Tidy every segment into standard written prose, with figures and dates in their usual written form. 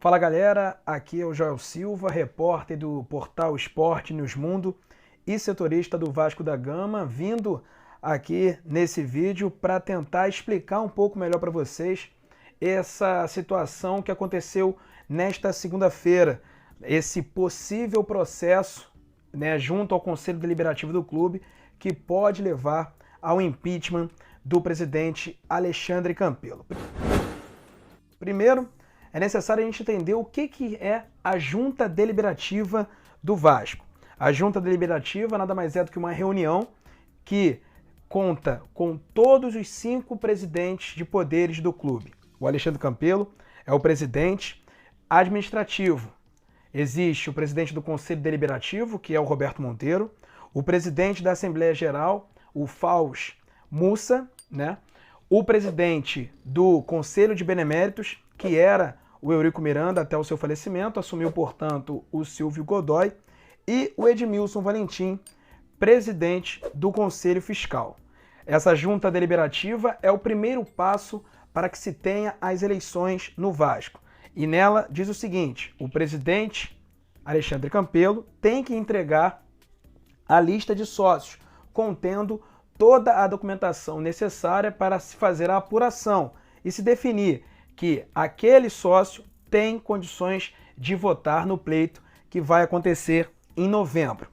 Fala galera, aqui é o Joel Silva, repórter do portal Esporte News Mundo e setorista do Vasco da Gama, vindo aqui nesse vídeo para tentar explicar um pouco melhor para vocês essa situação que aconteceu nesta segunda-feira, esse possível processo, junto ao Conselho Deliberativo do clube, que pode levar ao impeachment do presidente Alexandre Campelo. Primeiro, é necessário a gente entender o que é a Junta Deliberativa do Vasco. A Junta Deliberativa nada mais é do que uma reunião que conta com todos os 5 presidentes de poderes do clube. O Alexandre Campelo é o presidente administrativo. Existe o presidente do Conselho Deliberativo, que é o Roberto Monteiro, o presidente da Assembleia Geral, o Fausto Mussa, o presidente do Conselho de Beneméritos, que era o Eurico Miranda até o seu falecimento, assumiu, portanto, o Silvio Godoy, e o Edmilson Valentim, presidente do Conselho Fiscal. Essa junta deliberativa é o primeiro passo para que se tenha as eleições no Vasco. E nela diz o seguinte: o presidente Alexandre Campelo tem que entregar a lista de sócios, contendo toda a documentação necessária para se fazer a apuração e se definir que aquele sócio tem condições de votar no pleito que vai acontecer em novembro.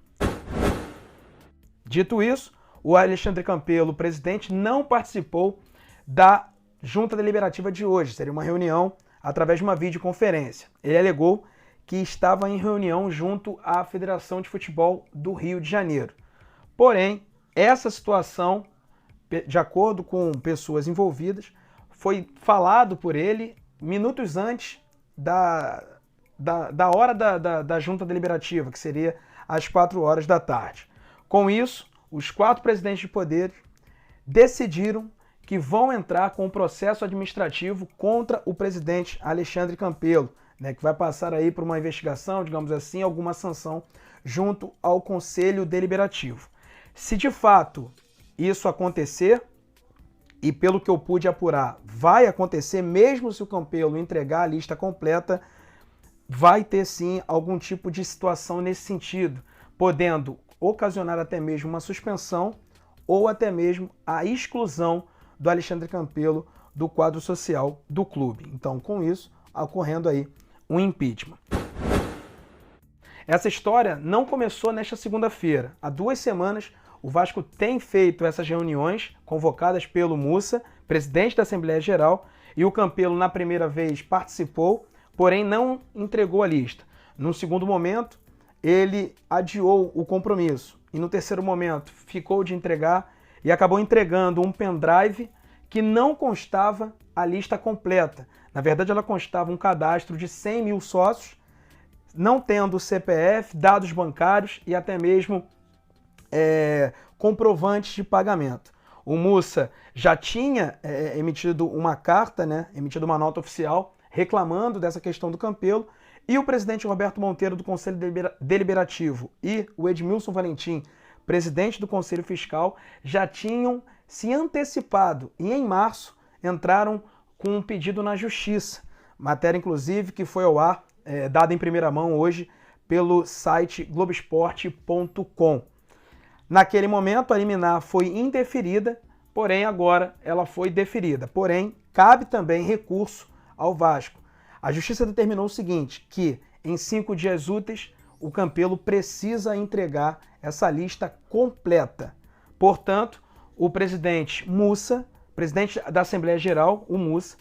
Dito isso, o Alexandre Campelo, presidente, não participou da junta deliberativa de hoje. Seria uma reunião através de uma videoconferência. Ele alegou que estava em reunião junto à Federação de Futebol do Rio de Janeiro. Porém, essa situação, de acordo com pessoas envolvidas, foi falado por ele minutos antes da hora da junta deliberativa, que seria às 4 horas da tarde. Com isso, os 4 presidentes de poder decidiram que vão entrar com um processo administrativo contra o presidente Alexandre Campelo, que vai passar aí por uma investigação, digamos assim, alguma sanção junto ao Conselho Deliberativo. Se de fato isso acontecer, e pelo que eu pude apurar, vai acontecer, mesmo se o Campelo entregar a lista completa, vai ter sim algum tipo de situação nesse sentido, podendo ocasionar até mesmo uma suspensão ou até mesmo a exclusão do Alexandre Campelo do quadro social do clube. Então, com isso, ocorrendo aí um impeachment. Essa história não começou nesta segunda-feira. Há 2 semanas, o Vasco tem feito essas reuniões convocadas pelo Mussa, presidente da Assembleia Geral, e o Campelo, na primeira vez, participou, porém não entregou a lista. No segundo momento, ele adiou o compromisso, e no terceiro momento ficou de entregar e acabou entregando um pendrive que não constava a lista completa. Na verdade, ela constava um cadastro de 100 mil sócios, não tendo CPF, dados bancários e até mesmo comprovantes de pagamento. O Mussa já tinha emitido uma carta, emitido uma nota oficial reclamando dessa questão do Campelo, e o presidente Roberto Monteiro do Conselho Deliberativo e o Edmilson Valentim, presidente do Conselho Fiscal, já tinham se antecipado e em março entraram com um pedido na Justiça. Matéria, inclusive, que foi ao ar, dada em primeira mão hoje pelo site Globoesporte.com. Naquele momento, a liminar foi indeferida, porém agora ela foi deferida. Porém, cabe também recurso ao Vasco. A Justiça determinou o seguinte, que em 5 dias úteis, o Campelo precisa entregar essa lista completa. Portanto, o presidente Mussa, presidente da Assembleia Geral, o Mussa,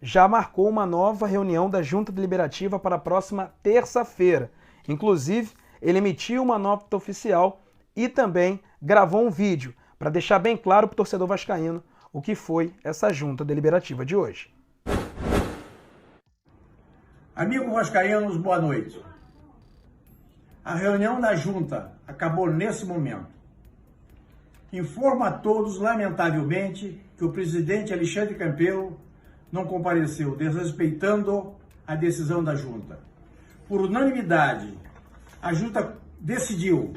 já marcou uma nova reunião da Junta Deliberativa para a próxima terça-feira. Inclusive, ele emitiu uma nota oficial e também gravou um vídeo para deixar bem claro para o torcedor vascaíno o que foi essa junta deliberativa de hoje. Amigos vascaínos, boa noite. A reunião da junta acabou nesse momento. Informo a todos, lamentavelmente, que o presidente Alexandre Campelo não compareceu, desrespeitando a decisão da junta. Por unanimidade, a junta decidiu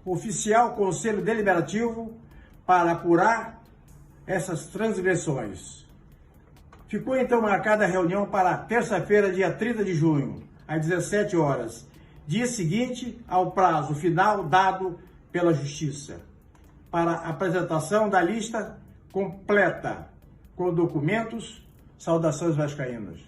oficiar o Conselho Deliberativo para apurar essas transgressões. Ficou então marcada a reunião para terça-feira, dia 30 de junho, às 17 horas, dia seguinte ao prazo final dado pela Justiça, para apresentação da lista completa, com documentos. Saudações vascaínas.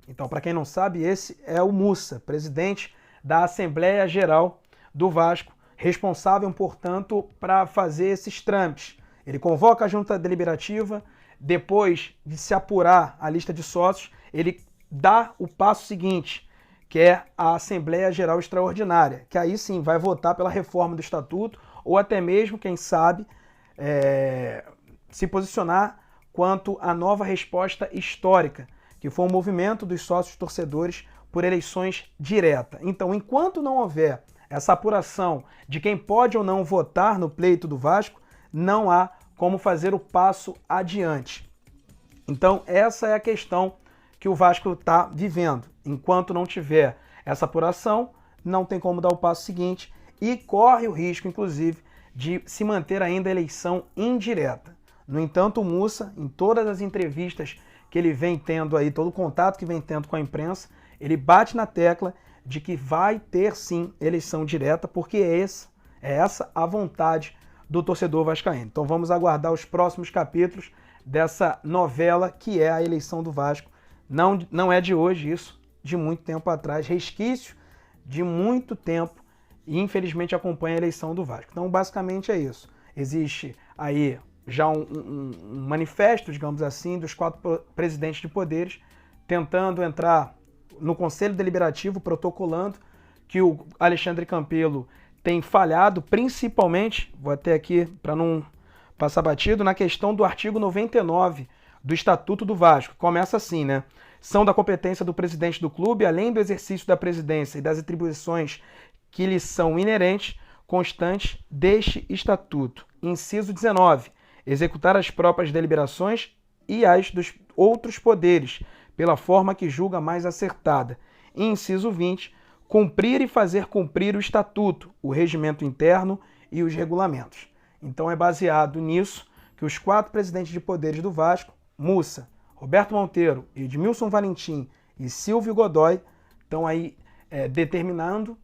Então, para quem não sabe, esse é o Mussa, presidente da Assembleia Geral do Vasco, responsável, portanto, para fazer esses trâmites. Ele convoca a junta deliberativa, depois de se apurar a lista de sócios, ele dá o passo seguinte, que é a Assembleia Geral Extraordinária, que aí sim vai votar pela reforma do Estatuto, ou até mesmo, quem sabe, se posicionar quanto à nova resposta histórica, que foi o movimento dos sócios torcedores por eleições diretas. Então, enquanto não houver essa apuração de quem pode ou não votar no pleito do Vasco, não há como fazer o passo adiante. Então, essa é a questão que o Vasco está vivendo. Enquanto não tiver essa apuração, não tem como dar o passo seguinte e corre o risco, inclusive, de se manter ainda a eleição indireta. No entanto, o Mussa, em todas as entrevistas que ele vem tendo aí, todo o contato que vem tendo com a imprensa, ele bate na tecla de que vai ter sim eleição direta, porque é essa a vontade do torcedor vascaíno. Então vamos aguardar os próximos capítulos dessa novela que é a eleição do Vasco. Não é de hoje isso, de muito tempo atrás, resquício de muito tempo, e infelizmente acompanha a eleição do Vasco. Então basicamente é isso. Existe aí já um manifesto, digamos assim, dos 4 presidentes de poderes, tentando entrar no Conselho Deliberativo, protocolando que o Alexandre Campelo tem falhado, principalmente, vou até aqui para não passar batido, na questão do artigo 99 do Estatuto do Vasco. Começa assim, né? São da competência do presidente do clube, além do exercício da presidência e das atribuições que lhes são inerentes, constantes deste Estatuto. Inciso 19. Executar as próprias deliberações e as dos outros poderes, pela forma que julga mais acertada. E inciso 20. Cumprir e fazer cumprir o Estatuto, o regimento interno e os regulamentos. Então é baseado nisso que os 4 presidentes de poderes do Vasco, Mussa, Roberto Monteiro, Edmilson Valentim e Silvio Godoy, estão aí determinando,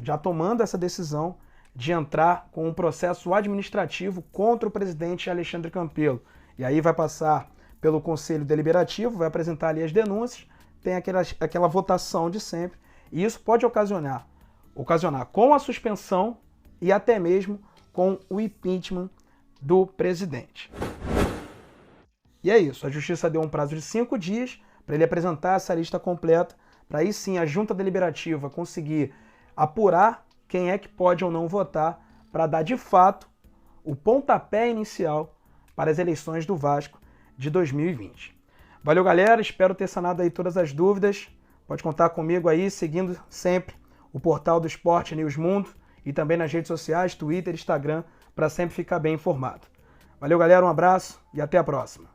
já tomando essa decisão de entrar com um processo administrativo contra o presidente Alexandre Campelo. E aí vai passar pelo Conselho Deliberativo, vai apresentar ali as denúncias, tem aquela votação de sempre, e isso pode ocasionar com a suspensão e até mesmo com o impeachment do presidente. E é isso, a Justiça deu um prazo de 5 dias para ele apresentar essa lista completa, para aí sim a Junta Deliberativa conseguir apurar quem é que pode ou não votar, para dar de fato o pontapé inicial para as eleições do Vasco de 2020. Valeu, galera, espero ter sanado aí todas as dúvidas. Pode contar comigo aí, seguindo sempre o portal do Esporte News Mundo e também nas redes sociais, Twitter e Instagram, para sempre ficar bem informado. Valeu, galera, um abraço e até a próxima.